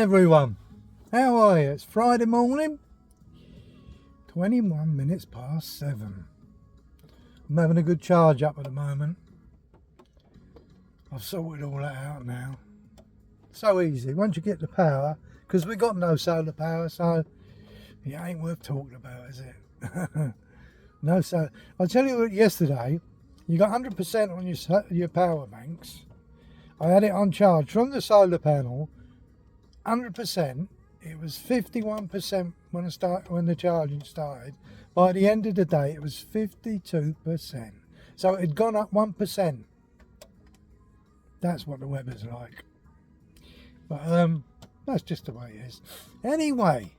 everyone, how are you? It's Friday morning, 21 minutes past 7. I'm having a good charge up at the moment. I've sorted all that out now. So easy, once you get the power, because we got no solar power, so it ain't worth talking about, is it? No solar. I'll tell you what, yesterday, you got 100% on your power banks. I had it on charge from the solar panel, 100%. It was 51% when the charging started. By the end of the day, it was 52%. So it had gone up 1%. That's what the weather's like. But that's just the way it is. Anyway,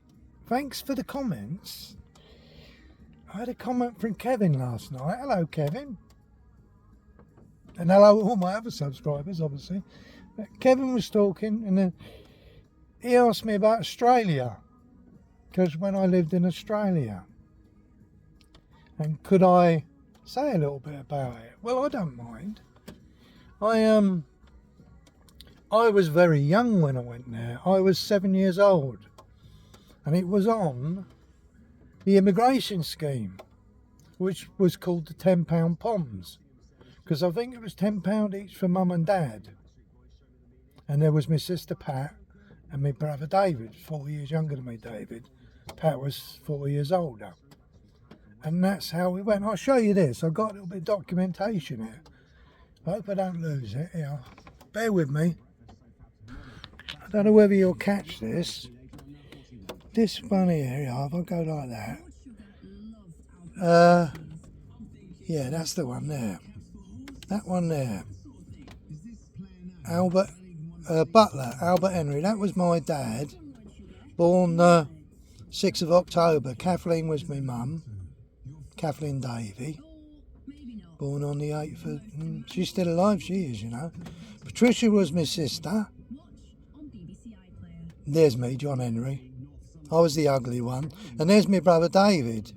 thanks for the comments. I had a comment from Kevin last night. Hello, Kevin. And hello all my other subscribers, obviously. But Kevin was talking, and then he asked me about Australia, because when I lived in Australia, and could I say a little bit about it? Well, I don't mind. I was very young when I went there. I was 7 years old, and it was on the immigration scheme, which was called the £10 POMS, because I think it was £10 each for mum and dad, and there was my sister Pat and my brother David, 4 years younger than me, David. Pat was 4 years older. And that's how we went. I'll show you this. I've got a little bit of documentation here. I hope I don't lose it. Here, bear with me. I don't know whether you'll catch this. This one here, if I go like that. Yeah, that's the one there. That one there. Albert Butler, Albert Henry, that was my dad, born the 6th of October. Kathleen was my mum, Kathleen Davey, born on the 8th of, she's still alive, she is, you know. Patricia was my sister. There's me, John Henry. I was the ugly one. And there's my brother David.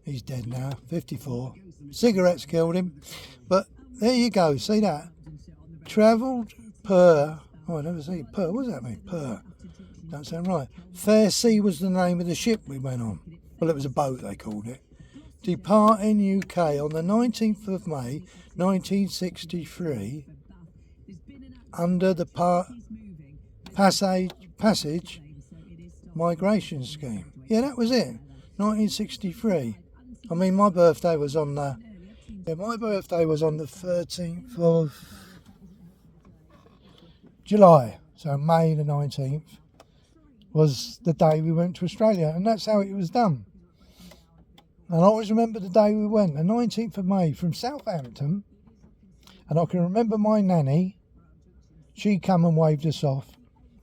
He's dead now, 54. Cigarettes killed him. But there you go, see that? Travelled per, I never see per, what does that mean? Per, don't sound right. Fair Sea was the name of the ship we went on. Well, it was a boat, they called it. Departing UK on the 19th of May 1963 under the passage migration scheme. Yeah, that was it, 1963. I mean, my birthday was on the 13th of July, so May the 19th was the day we went to Australia, and that's how it was done. And I always remember the day we went, the 19th of May, from Southampton, and I can remember my nanny, she come and waved us off,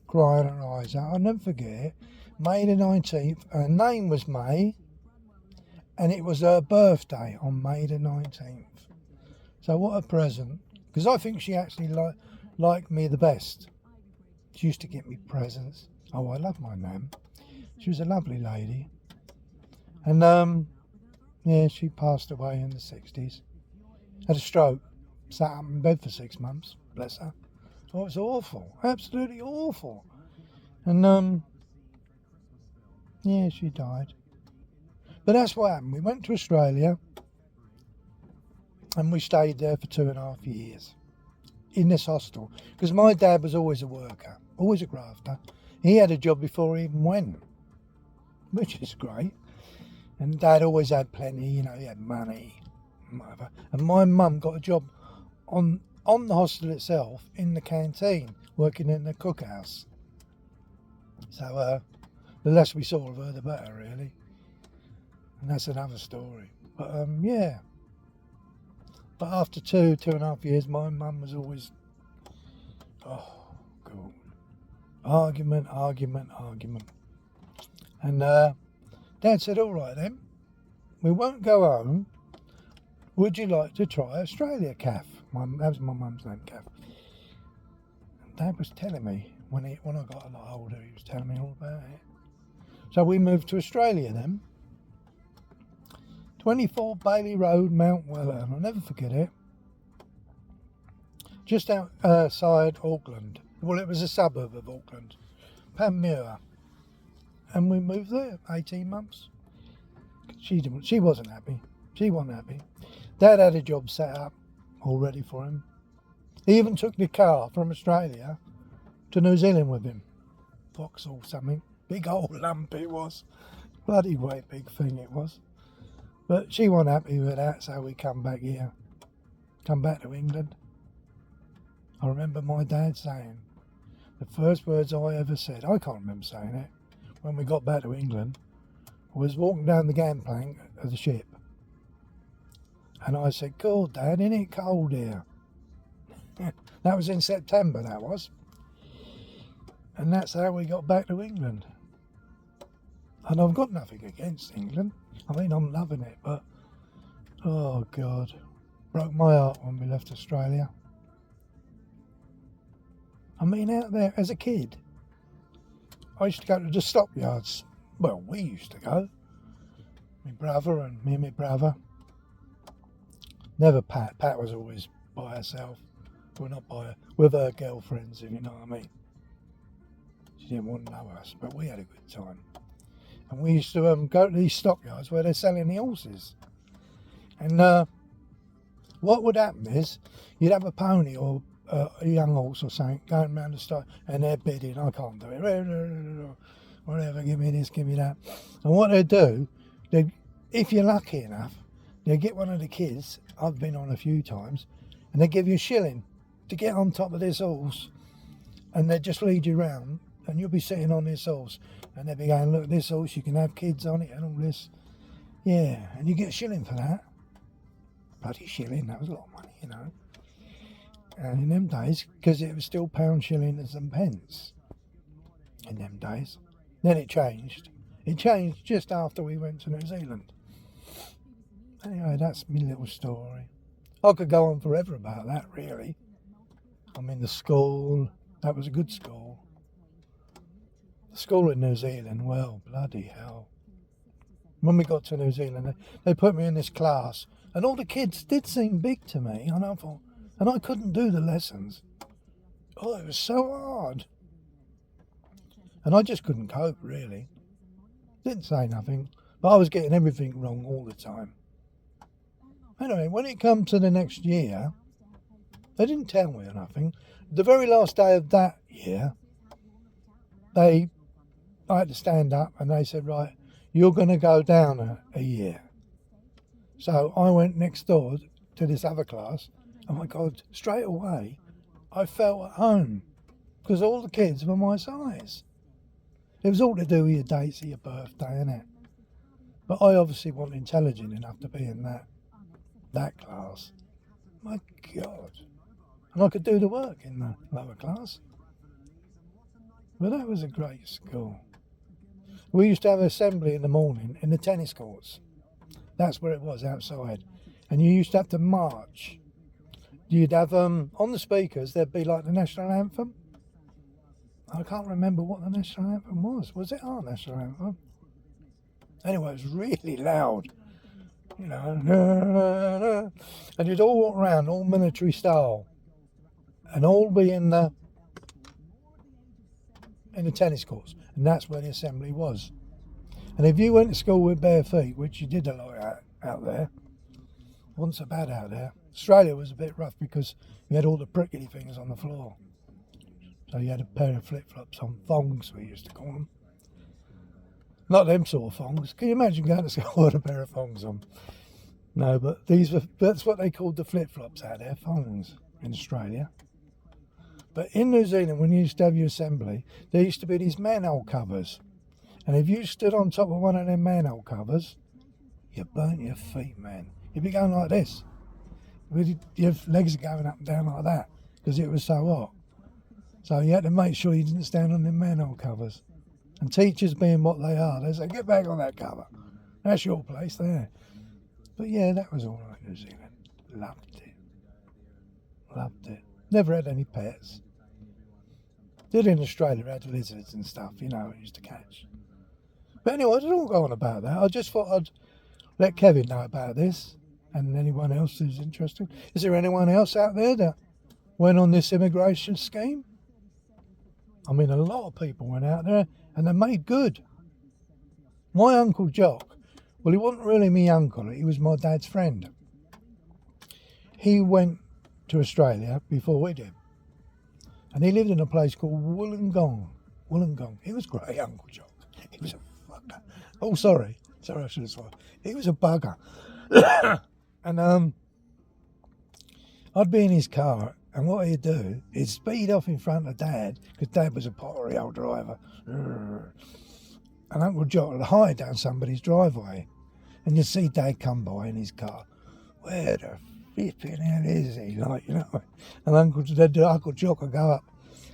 crying her eyes out. I'll never forget it. May the 19th, her name was May, and it was her birthday on May the 19th. So what a present, because I think she actually liked me the best. She used to get me presents. Oh, I love my nan. She was a lovely lady. And yeah, she passed away in the 60s. Had a stroke. Sat up in bed for 6 months. Bless her. Oh, it was awful. Absolutely awful. And yeah, she died. But that's what happened. We went to Australia, and we stayed there for 2.5 years in this hostel, because my dad was always a worker, always a grafter. He had a job before he even went, which is great. And Dad always had plenty, you know, he had money and whatever. And my mum got a job on the hostel itself, in the canteen, working in the cookhouse. So the less we saw of her, the better, really. And that's another story. But yeah. But after 2.5 years, my mum was always, oh, God. Argument. And Dad said, all right then, we won't go home. Would you like to try Australia, Kath? That was my mum's name, Kath. And Dad was telling me, when I got a lot older, he was telling me all about it. So we moved to Australia then. 24 Bailey Road, Mount Wellham. I'll never forget it. Just outside Auckland. Well, it was a suburb of Auckland. Panmure, and we moved there 18 months. She wasn't happy. She wasn't happy. Dad had a job set up all ready for him. He even took the car from Australia to New Zealand with him. Vauxhall something. Big old lump it was. Bloody great big thing it was. But she wasn't happy with that, so we come back here. Come back to England. I remember my dad saying, the first words I ever said, I can't remember saying it, when we got back to England, was walking down the gangplank of the ship. And I said, God, Dad, isn't it cold here? That was in September, that was. And that's how we got back to England. And I've got nothing against England. I mean, I'm loving it, but, oh God, broke my heart when we left Australia. I mean, out there as a kid, I used to go to the stockyards. Well, we used to go. My brother and me and my brother. Never Pat. Pat was always by herself. Well, not by her, with her girlfriends, if you know what I mean. She didn't want to know us, but we had a good time. And we used to go to these stockyards where they're selling the horses. And what would happen is, you'd have a pony or a young horse or something going around the stock, and they're bidding, I can't do it, whatever, give me this, give me that. And what they'd do, if you're lucky enough, they'd get one of the kids, I've been on a few times, and they'd give you $1 to get on top of this horse, and they'd just lead you round, and you'll be sitting on this horse, and they'd be going, look, this horse, you can have kids on it and all this. Yeah, and you get $1 for that. Bloody $1, that was a lot of money, you know. And in them days, because it was still pound, shillings and pence in them days. Then it changed. It changed just after we went to New Zealand. Anyway, that's my little story. I could go on forever about that, really. I mean, the school, that was a good school. The school in New Zealand, well, bloody hell. When we got to New Zealand, they put me in this class, and all the kids did seem big to me, and I thought, and I couldn't do the lessons. Oh, it was so hard. And I just couldn't cope, really. Didn't say nothing, but I was getting everything wrong all the time. Anyway, when it come to the next year, they didn't tell me nothing. The very last day of that year, I had to stand up and they said, right, you're going to go down a year. So I went next door to this other class. Oh my God, straight away, I felt at home because all the kids were my size. It was all to do with your dates of your birthday, innit? But I obviously wasn't intelligent enough to be in that class. My God. And I could do the work in the lower class. But that was a great school. We used to have an assembly in the morning in the tennis courts. That's where it was, outside. And you used to have to march. You'd have, on the speakers, there'd be like the national anthem. I can't remember what the national anthem was. Was it our national anthem? Anyway, it was really loud. You know, and you'd all walk around, all military style. And all be in the tennis courts. And that's where the assembly was. And if you went to school with bare feet, which you did a lot out there, wasn't so bad out there. Australia was a bit rough because you had all the prickly things on the floor. So you had a pair of flip-flops on, thongs we used to call them. Not them sort of thongs. Can you imagine going to school with a pair of thongs on? No, but that's what they called the flip-flops out there, thongs in Australia. But in New Zealand, when you used to have your assembly, there used to be these manhole covers. And if you stood on top of one of them manhole covers, you burnt your feet, man. You'd be going like this. Your legs are going up and down like that because it was so hot. So you had to make sure you didn't stand on them manhole covers. And teachers being what they are, they say, get back on that cover. That's your place there. But yeah, that was all right, New Zealand. Loved it. Loved it. Never had any pets. Did in Australia, had lizards and stuff, you know, I used to catch. But anyway, I didn't go on about that. I just thought I'd let Kevin know about this and anyone else who's interested. Is there anyone else out there that went on this immigration scheme? I mean, a lot of people went out there and they made good. My Uncle Jock, well, he wasn't really my uncle, he was my dad's friend. He went to Australia before we did. And he lived in a place called Wollongong. He was great, Uncle Jock. He was a fucker. Oh, sorry, I should have sworn. He was a bugger. And I'd be in his car, and what he'd do is speed off in front of Dad, because Dad was a pottery old driver. And Uncle Jock would hide down somebody's driveway, and you'd see Dad come by in his car. Where the flipping hell is he? Like, you know. And Uncle Jock would go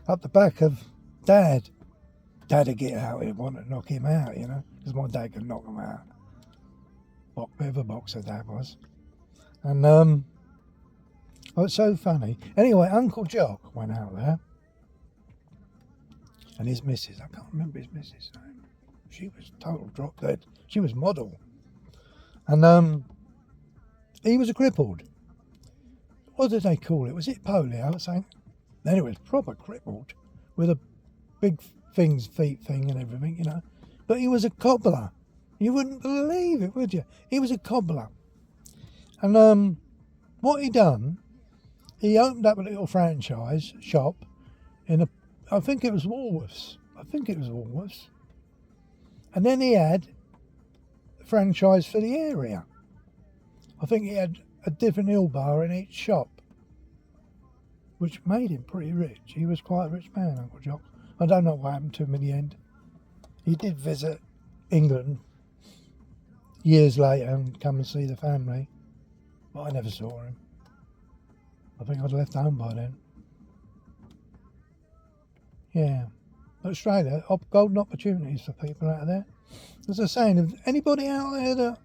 up the back of Dad. Dad would get out, he'd want to knock him out, you know, because my dad could knock him out. Bit of a boxer, Dad was. And oh, it's so funny. Anyway, Uncle Jock went out there, and his missus, I can't remember his missus' name. She was total drop dead. She was model. And he was a crippled. What did they call it? Was it polio or something? Then it was proper crippled with a big feet thing and everything, you know. But he was a cobbler. You wouldn't believe it, would you? He was a cobbler. And what he done, he opened up a little franchise shop in I think it was Woolworths. And then he had a franchise for the area. I think he had a different ill bar in each shop, which made him pretty rich. He was quite a rich man, Uncle Jock. I don't know what happened to him in the end. He did visit England years later and come and see the family, but I never saw him. I think I'd left home by then. Yeah. Australia, golden opportunities for people out there. As I was saying, if anybody out there that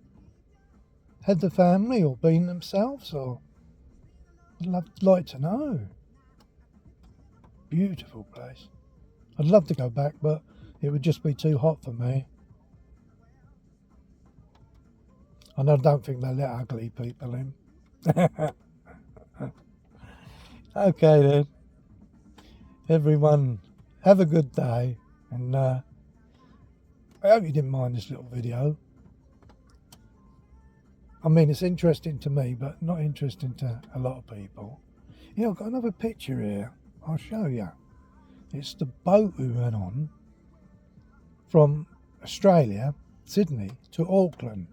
had the family or been themselves, or I'd like to know. Beautiful place. I'd love to go back, but it would just be too hot for me. And I don't think they let ugly people in. Okay then. Everyone, have a good day. And I hope you didn't mind this little video. I mean, it's interesting to me, but not interesting to a lot of people. You know, I've got another picture here. I'll show you. It's the boat we went on from Australia, Sydney, to Auckland.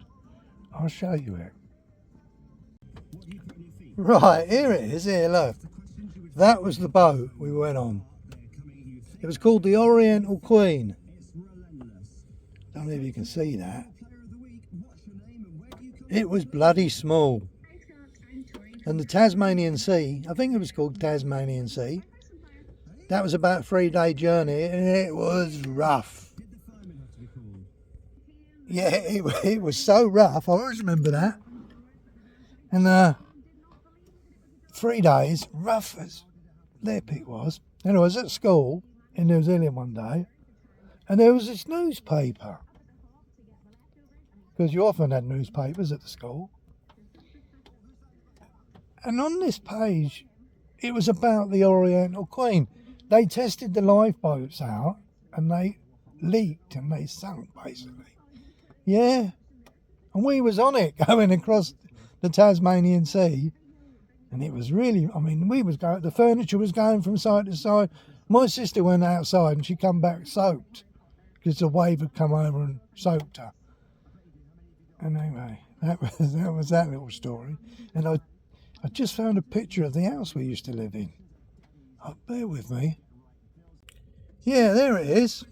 I'll show you it. Right, here it is. Here, look. That was the boat we went on. It was called the Oriental Queen. Don't know if you can see that. It was bloody small. And the Tasmanian Sea, I think it was called Tasmanian Sea. That was about a 3-day journey, and it was rough. Yeah, it was so rough. I always remember that. And 3 days, rough as lip it was. And I was at school in New Zealand one day, and there was this newspaper. Because you often had newspapers at the school. And on this page, it was about the Oriental Queen. They tested the lifeboats out, and they leaked and they sunk, basically. Yeah. And we was on it, going across the Tasmanian Sea. And it was really, I mean, the furniture was going from side to side. My sister went outside and she come back soaked, because the wave had come over and soaked her. And anyway, that was that little story. And I just found a picture of the house we used to live in. Oh, bear with me. Yeah, there it is.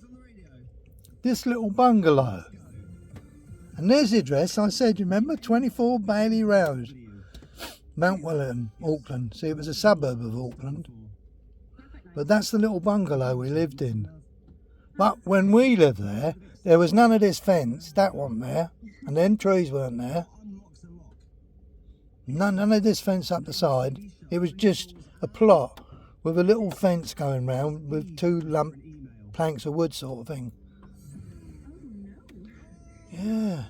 This little bungalow. And there's the address. I said, you remember? 24 Bailey Road, Mount Wellington, Auckland. See, it was a suburb of Auckland. But that's the little bungalow we lived in. But when we lived there was none of this fence. That wasn't there. And them trees weren't there. None of this fence up the side. It was just a plot with a little fence going round with 2 lump planks of wood sort of thing. Yeah.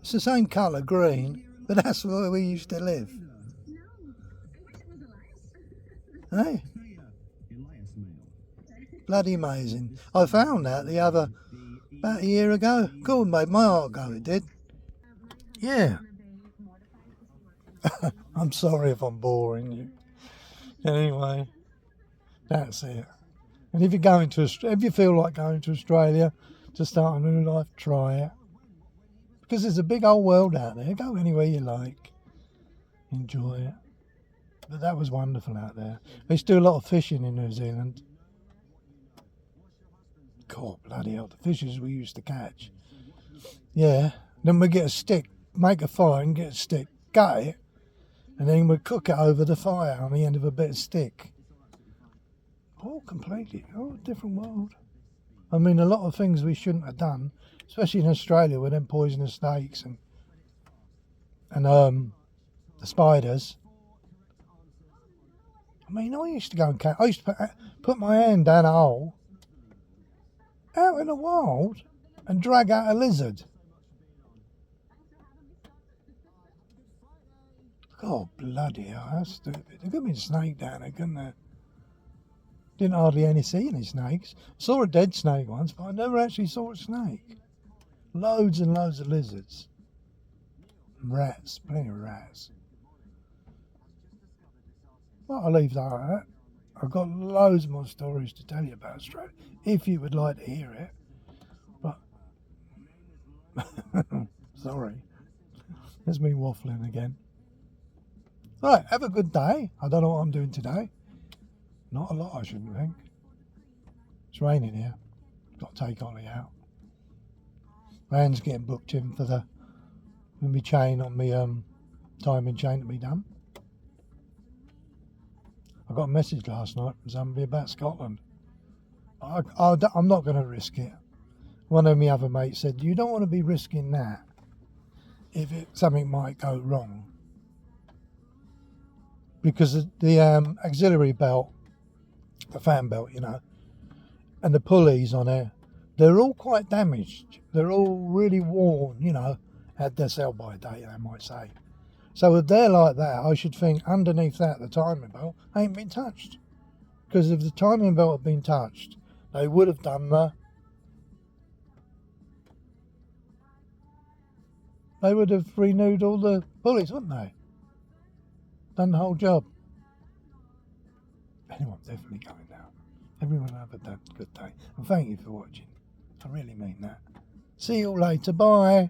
It's the same colour, green, but that's where we used to live. Hey? Bloody amazing. I found that about a year ago. God, made my heart go, it did. Yeah. I'm sorry if I'm boring you. Anyway, that's it. And if you feel like going to Australia to start a new life, try it. Because there's a big old world out there. Go anywhere you like. Enjoy it. But that was wonderful out there. They used to do a lot of fishing in New Zealand. God, bloody hell, the fishes we used to catch. Yeah. Then we'd get a stick, make a fire and get a stick, gut it, and then we'd cook it over the fire on the end of a bit of stick. Oh, completely. Oh, different world. I mean, a lot of things we shouldn't have done, especially in Australia with them poisonous snakes and the spiders. I mean, I used to go and catch. I used to put my hand down a hole out in the wild and drag out a lizard. God, bloody hell, that's stupid. There could be a snake down there, couldn't there? Didn't hardly see any snakes. Saw a dead snake once, but I never actually saw a snake. Loads and loads of lizards. Rats, plenty of rats. Well, I'll leave that at that. I've got loads more stories to tell you about Australia, if you would like to hear it. But, sorry. There's me waffling again. Right, have a good day. I don't know what I'm doing today. Not a lot, I shouldn't think. It's raining here. Got to take Ollie out. Van's getting booked in for my chain on my timing chain to be done. I got a message last night from somebody about Scotland. I'm not going to risk it. One of my other mates said, you don't want to be risking that if something might go wrong. Because the auxiliary belt, the fan belt, and the pulleys on there, they're all quite damaged. They're all really worn, had their sell-by date, they might say. So if they're like that, I should think underneath that, the timing belt ain't been touched. Because if the timing belt had been touched, they would have done they would have renewed all the pulleys, wouldn't they? Done the whole job. Anyway, I'm definitely going now. Everyone have a good day. And thank you for watching. I really mean that. See you all later. Bye.